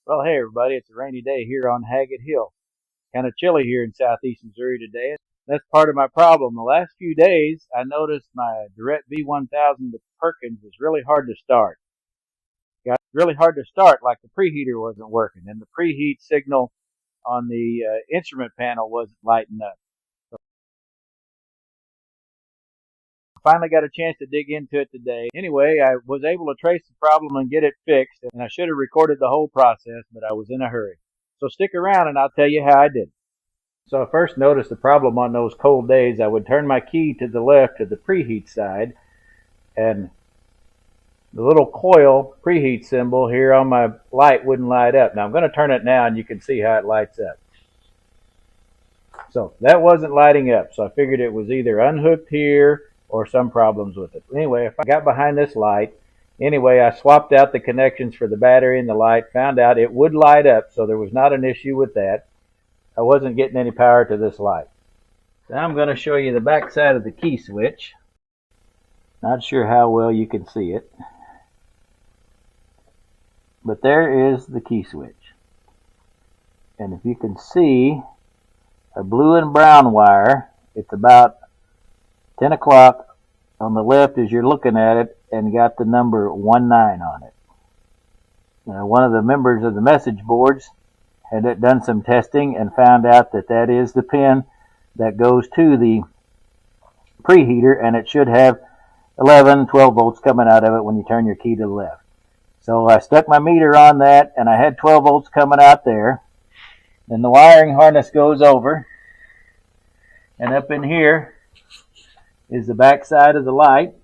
Well, hey everybody, it's a rainy day here on Haggett Hill. Kind of chilly here in southeast Missouri today. That's part of my problem. The last few days, I noticed my Derette V1000 with Perkins was really hard to start. Got really hard to start, like the preheater wasn't working, and the preheat signal on the instrument panel wasn't lighting up. Finally got a chance to dig into it today. Anyway, I was able to trace the problem and get it fixed, and I should have recorded the whole process, but I was in a hurry. So stick around and I'll tell you how I did it. So I first noticed the problem on those cold days. I would turn my key to the left to the preheat side, and the little coil preheat symbol here on my light wouldn't light up. Now I'm going to turn it now and you can see how it lights up. So that wasn't lighting up, so I figured it was either unhooked here or some problems with it. Anyway, if I got behind this light, I swapped out the connections for the battery and the light, found out it would light up, so there was not an issue with that. I wasn't getting any power to this light. Now I'm going to show you the back side of the key switch. Not sure how well you can see it, but there is the key switch. And if you can see a blue and brown wire, it's about 10 o'clock on the left as you're looking at it, and got the number 19 on it. Now, one of the members of the message boards had done some testing and found out that that is the pin that goes to the preheater, and it should have 11, 12 volts coming out of it when you turn your key to the left. So I stuck my meter on that, and I had 12 volts coming out there. Then the wiring harness goes over, and up in here is the back side of the light.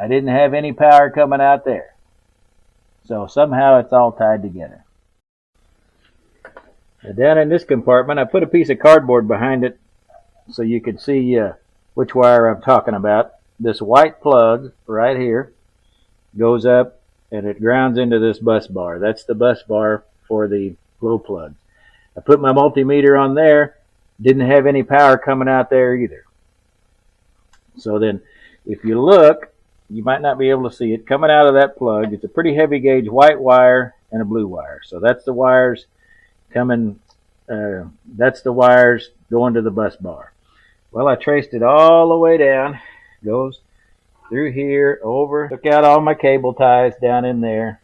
I didn't have any power coming out there. So somehow it's all tied together. Now down in this compartment, I put a piece of cardboard behind it so you can see which wire I'm talking about. This white plug right here goes up and it grounds into this bus bar. That's the bus bar for the glow plugs. I put my multimeter on there. Didn't have any power coming out there either. So then, if you look, you might not be able to see it coming out of that plug. It's a pretty heavy gauge white wire and a blue wire. So that's the wires coming, that's the wires going to the bus bar. Well, I traced it all the way down, goes through here, over, took out all my cable ties down in there,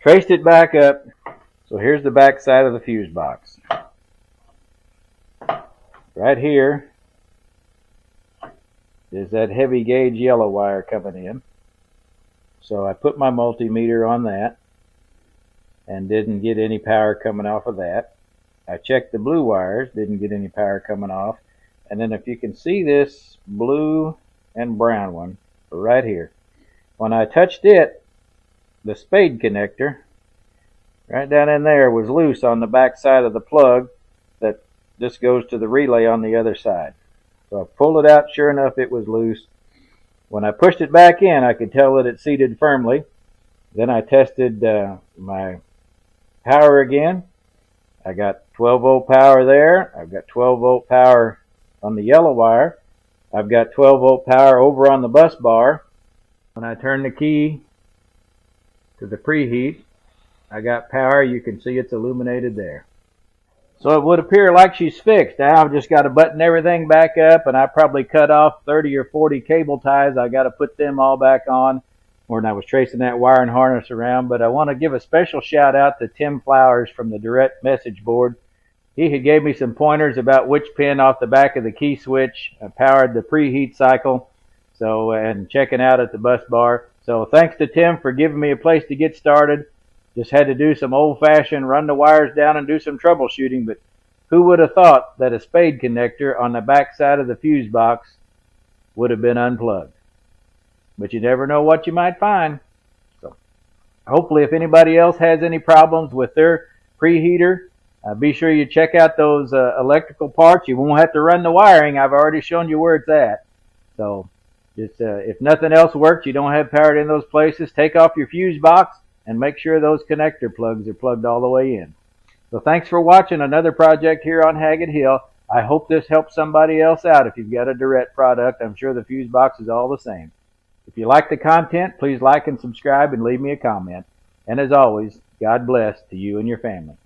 traced it back up. So here's the back side of the fuse box. Right here is that heavy gauge yellow wire coming in. So I put my multimeter on that and didn't get any power coming off of that. I checked the blue wires, didn't get any power coming off. And then if you can see this blue and brown one right here, when I touched it, the spade connector right down in there was loose on the back side of the plug. That this goes to the relay on the other side. So I pulled it out, sure enough it was loose. When I pushed it back in, I could tell that it seated firmly. Then I tested my power again. I got 12 volt power there. I've got 12 volt power on the yellow wire. I've got 12 volt power over on the bus bar. When I turn the key to the preheat, I got power. You can see it's illuminated there. So it would appear like she's fixed. Now I've just got to button everything back up, and I probably cut off 30 or 40 cable ties. I got to put them all back on when I was tracing that wire and harness around. But I want to give a special shout out to Tim Flowers from the Derette message board. He had gave me some pointers about which pin off the back of the key switch powered the preheat cycle, so and checking out at the bus bar. So thanks to Tim for giving me a place to get started. Just had to do some old-fashioned run the wires down and do some troubleshooting, but who would have thought that a spade connector on the back side of the fuse box would have been unplugged? But you never know what you might find. So hopefully if anybody else has any problems with their preheater, be sure you check out those electrical parts. You won't have to run the wiring. I've already shown you where it's at. So just if nothing else works, you don't have power in those places, take off your fuse box and make sure those connector plugs are plugged all the way in. So thanks for watching another project here on Haggett Hill. I hope this helps somebody else out if you've got a Derette product. I'm sure the fuse box is all the same. If you like the content, please like and subscribe and leave me a comment. And as always, God bless to you and your family.